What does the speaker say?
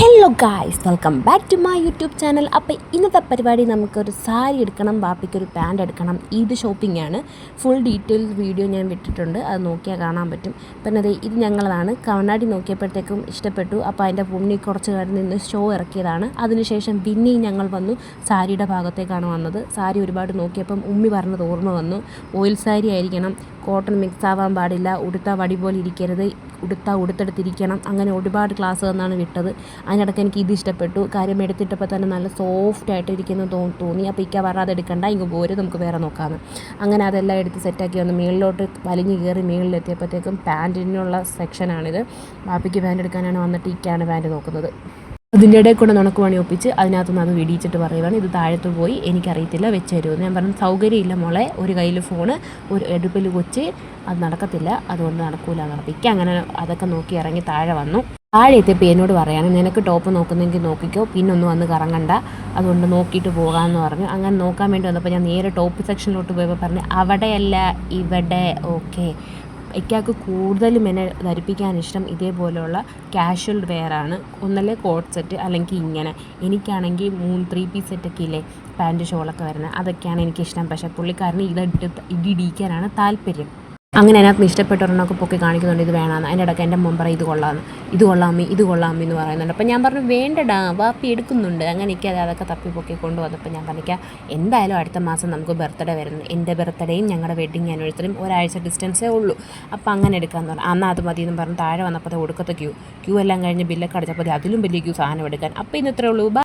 Hello guys, welcome back to my YouTube channel. അപ്പോൾ ഇന്നത്തെ പരിപാടി നമുക്കൊരു സാരി എടുക്കണം, ബാപ്പിക്കൊരു പാൻറ് എടുക്കണം. ഇത് ഷോപ്പിംഗ് ആണ്. ഫുൾ ഡീറ്റെയിൽസ് വീഡിയോ ഞാൻ വിട്ടിട്ടുണ്ട്, അത് നോക്കിയാൽ കാണാൻ പറ്റും. പിന്നെ അതെ, ഇത് ഞങ്ങളതാണ്. കണ്ണാടി നോക്കിയപ്പോഴത്തേക്കും ഇഷ്ടപ്പെട്ടു. അപ്പോൾ അതിൻ്റെ മുന്നിൽ കുറച്ച് കാര്യം നിന്ന് ഷോ ഇറക്കിയതാണ്. അതിനുശേഷം പിന്നെയും ഞങ്ങൾ വന്നു സാരിയുടെ ഭാഗത്തേക്കാണ് വന്നത്. സാരി ഒരുപാട് നോക്കിയപ്പം ഉമ്മി പറഞ്ഞത് ഓർമ്മ വന്നു. ഓയിൽ സാരി ആയിരിക്കണം, കോട്ടൺ മിക്സ് ആവാൻ പാടില്ല, ഉടുത്ത വടി പോലെ ഇരിക്കരുത്, ഉടുത്തെടുത്തിരിക്കണം. അങ്ങനെ ഒരുപാട് ക്ലാസ് തന്നാണ് വിട്ടത്. അതിനിടയ്ക്ക് എനിക്ക് ഇത് ഇഷ്ടപ്പെട്ടു. കാര്യം എടുത്തിട്ടപ്പോൾ തന്നെ നല്ല സോഫ്റ്റ് ആയിട്ട് ഇരിക്കുന്നു തോന്നി. അപ്പോൾ ഇക്ക പറയാതെ എടുക്കണ്ട, ഇങ്ങ് പോര്, നമുക്ക് വേറെ നോക്കാമെന്ന്. അങ്ങനെ അതെല്ലാം എടുത്ത് സെറ്റാക്കി വന്ന് മുകളിലോട്ട് വലിഞ്ഞ് കയറി മുകളിലെത്തിയപ്പോഴത്തേക്കും പാൻറ്റിനുള്ള സെക്ഷനാണിത്. ബാപ്പിക്ക് പാൻറ്റ് എടുക്കാനാണ് വന്നിട്ട് ഇക്കയാണ് പാൻറ്റ് നോക്കുന്നത്. അതിൻ്റെ ഇടയിൽ കൂടെ നുണക്ക് പണി ഒപ്പിച്ച് അതിനകത്തുനിന്ന് അത് വെടിയിച്ചിട്ട് പറയുവാണ്, ഇത് താഴത്ത് പോയി എനിക്കറിയത്തില്ല, വെച്ച് തരുമെന്ന്. ഞാൻ പറഞ്ഞു സൗകര്യമില്ല മോളെ, ഒരു കയ്യിൽ ഫോണ്, ഒരു അടുപ്പിൽ കൊച്ച്, അത് നടക്കത്തില്ല, അതുകൊണ്ട് നടക്കൂല എന്ന് പറഞ്ഞു. ഇക്ക അങ്ങനെ അതൊക്കെ നോക്കി ഇറങ്ങി താഴെ വന്നു. താഴെ എത്തിയപ്പോൾ എന്നോട് പറയാണ്, നിനക്ക് ടോപ്പ് നോക്കുന്നെങ്കിൽ നോക്കിക്കോ, പിന്നൊന്നും വന്ന് കറങ്ങണ്ട, അതുകൊണ്ട് നോക്കിയിട്ട് പോകാമെന്ന് പറഞ്ഞു. അങ്ങനെ നോക്കാൻ വേണ്ടി വന്നപ്പോൾ ഞാൻ നേരെ ടോപ്പ് സെക്ഷനിലോട്ട് പോയപ്പോൾ പറഞ്ഞു, അവിടെയല്ല ഇവിടെ. ഓക്കെ, ഇക്കാക്ക് കൂടുതലും എന്നെ ധരിപ്പിക്കാൻ ഇഷ്ടം ഇതേപോലെയുള്ള കാഷ്വൽ വെയറാണ്. ഒന്നല്ലേ കോട്ട് സെറ്റ്, അല്ലെങ്കിൽ ഇങ്ങനെ. എനിക്കാണെങ്കിൽ 3 പീസ് സെറ്റൊക്കെ ഇല്ലേ, പാൻറ്റ് ഷോളൊക്കെ വരുന്നത്, അതൊക്കെയാണ് എനിക്കിഷ്ടം. പക്ഷേ പുള്ളിക്കാരന് ഇടിക്കാനാണ് താല്പര്യം. അങ്ങനെ അതിനകത്ത് ഇഷ്ടപ്പെട്ട ഒരെണ്ണമൊക്കെ പൊക്കി കാണിക്കുന്നുണ്ട്, ഇത് വേണമെന്ന്. അതിൻ്റെ ഇടയ്ക്ക് എൻ്റെ മുമ്പ് ഇത് കൊള്ളാമി എന്ന് പറയുന്നുണ്ട്. അപ്പോൾ ഞാൻ പറഞ്ഞു വേണ്ടടാ, വാപ്പി എടുക്കുന്നുണ്ട്. അങ്ങനെ എനിക്ക് അതൊക്കെ തപ്പി പൊക്കി കൊണ്ടുവന്നപ്പോൾ ഞാൻ പറഞ്ഞിക്കാം, എന്തായാലും അടുത്ത മാസം നമുക്ക് ബർത്ത്ഡേ വരുന്നു. എൻ്റെ ബർത്ത്ഡേയും ഞങ്ങളുടെ വെഡ്ഡിങ് ആനിവേഴ്സറിയും ഒരാഴ്ച ഡിസ്റ്റൻസേ ഉള്ളൂ. അപ്പോൾ അങ്ങനെ എടുക്കാമെന്ന് പറഞ്ഞു. അന്ന് അത് മതി എന്ന് പറഞ്ഞ് താഴെ വന്നപ്പോൾ ഒടുക്കത്തെ ക്യൂ എല്ലാം കഴിഞ്ഞ് ബില്ലൊക്കെ അടിച്ചപ്പോൾ അതിലും വലിയ ക്യൂ സാധനം എടുക്കാൻ. അപ്പോൾ ഇന്ന് ഇത്രേ ഉള്ളൂ.